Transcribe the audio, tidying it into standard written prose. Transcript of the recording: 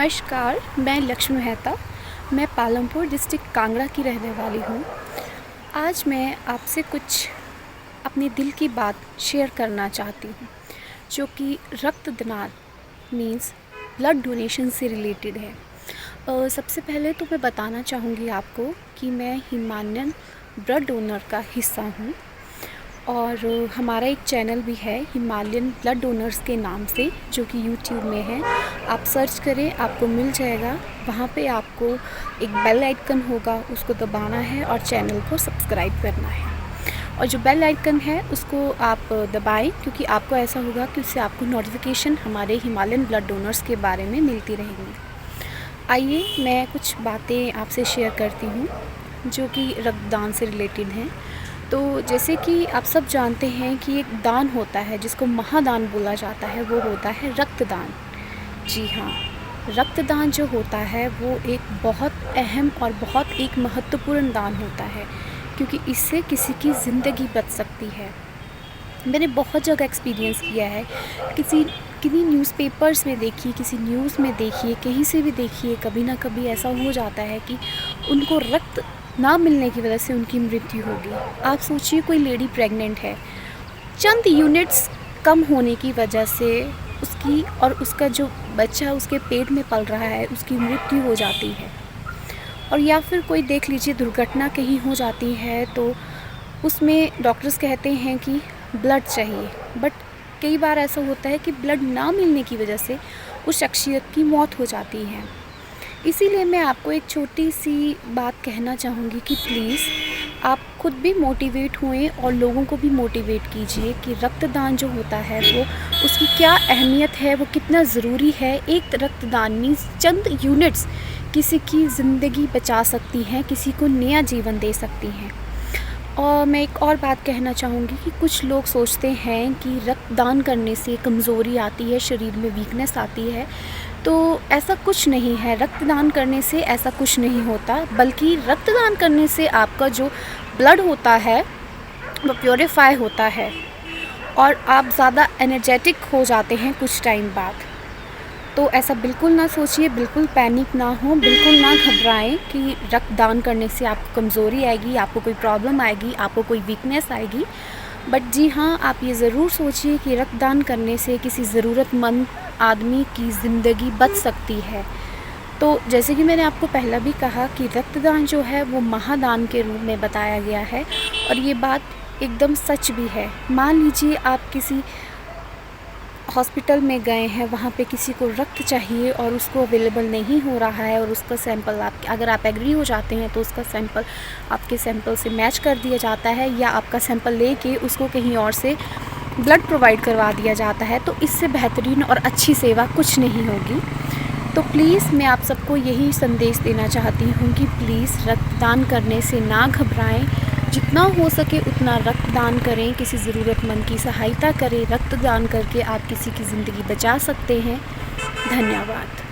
नमस्कार, मैं लक्ष्मी मेहता। मैं पालमपुर डिस्ट्रिक्ट कांगड़ा की रहने वाली हूँ। आज मैं आपसे कुछ अपने दिल की बात शेयर करना चाहती हूँ, जो कि रक्तदान मीन्स ब्लड डोनेशन से रिलेटेड है। सबसे पहले तो मैं बताना चाहूँगी आपको कि मैं हिमालयन ब्लड डोनर का हिस्सा हूँ और हमारा एक चैनल भी है हिमालयन ब्लड डोनर्स के नाम से, जो कि यूट्यूब में है। आप सर्च करें, आपको मिल जाएगा। वहाँ पे आपको एक बेल आइकन होगा, उसको दबाना है और चैनल को सब्सक्राइब करना है। और जो बेल आइकन है उसको आप दबाएं, क्योंकि आपको ऐसा होगा कि उससे आपको नोटिफिकेशन हमारे हिमालयन ब्लड डोनर्स के बारे में मिलती रहेंगी। आइए मैं कुछ बातें आपसे शेयर करती हूँ जो कि रक्तदान से रिलेटेड हैं। तो जैसे कि आप सब जानते हैं कि एक दान होता है जिसको महादान बोला जाता है, वो होता है रक्तदान। जी हाँ, रक्तदान जो होता है वो एक बहुत अहम और बहुत एक महत्वपूर्ण दान होता है, क्योंकि इससे किसी की ज़िंदगी बच सकती है। मैंने बहुत जगह एक्सपीरियंस किया है, किसी न्यूज़पेपर्स में देखिए, किसी न्यूज़ में देखिए, कहीं से भी देखिए, कभी ना कभी ऐसा हो जाता है कि उनको रक्त ना मिलने की वजह से उनकी मृत्यु होगी। आप सोचिए, कोई लेडी प्रेग्नेंट है, चंद यूनिट्स कम होने की वजह से उसकी और उसका जो बच्चा उसके पेट में पल रहा है, उसकी मृत्यु हो जाती है। और या फिर कोई देख लीजिए दुर्घटना कहीं हो जाती है, तो उसमें डॉक्टर्स कहते हैं कि ब्लड चाहिए, बट कई बार ऐसा होता है कि ब्लड ना मिलने की वजह से उस शख्सियत की मौत हो जाती है। इसीलिए मैं आपको एक छोटी सी बात कहना चाहूँगी कि प्लीज़ आप खुद भी मोटिवेट हुएं और लोगों को भी मोटिवेट कीजिए कि रक्तदान जो होता है वो उसकी क्या अहमियत है, वो कितना ज़रूरी है। एक रक्तदान मीन्स चंद यूनिट्स किसी की ज़िंदगी बचा सकती हैं, किसी को नया जीवन दे सकती हैं। और मैं एक और बात कहना चाहूँगी कि कुछ लोग सोचते हैं कि रक्तदान करने से कमज़ोरी आती है, शरीर में वीकनेस आती है, तो ऐसा कुछ नहीं है। रक्तदान करने से ऐसा कुछ नहीं होता, बल्कि रक्तदान करने से आपका जो ब्लड होता है वो प्योरीफाई होता है और आप ज़्यादा एनर्जेटिक हो जाते हैं कुछ टाइम बाद। तो ऐसा बिल्कुल ना सोचिए, बिल्कुल पैनिक ना हो, बिल्कुल ना घबराएं कि रक्तदान करने से आपको कमज़ोरी आएगी, आपको कोई प्रॉब्लम आएगी, आपको कोई वीकनेस आएगी। बट जी हाँ, आप ये ज़रूर सोचिए कि रक्तदान करने से किसी ज़रूरतमंद आदमी की ज़िंदगी बच सकती है। तो जैसे कि मैंने आपको पहला भी कहा कि रक्तदान जो है वो महादान के रूप में बताया गया है, और ये बात एकदम सच भी है। मान लीजिए आप किसी हॉस्पिटल में गए हैं, वहाँ पे किसी को रक्त चाहिए और उसको अवेलेबल नहीं हो रहा है, और उसका सैंपल अगर आप एग्री हो जाते हैं तो उसका सैंपल आपके सैंपल से मैच कर दिया जाता है, या आपका सैंपल लेके उसको कहीं और से ब्लड प्रोवाइड करवा दिया जाता है। तो इससे बेहतरीन और अच्छी सेवा कुछ नहीं होगी। तो प्लीज़ मैं आप सबको यही संदेश देना चाहती हूँ कि प्लीज़ रक्तदान करने से ना घबराएं, जितना हो सके उतना रक्तदान करें, किसी ज़रूरतमंद की सहायता करें। रक्तदान करके आप किसी की ज़िंदगी बचा सकते हैं। धन्यवाद।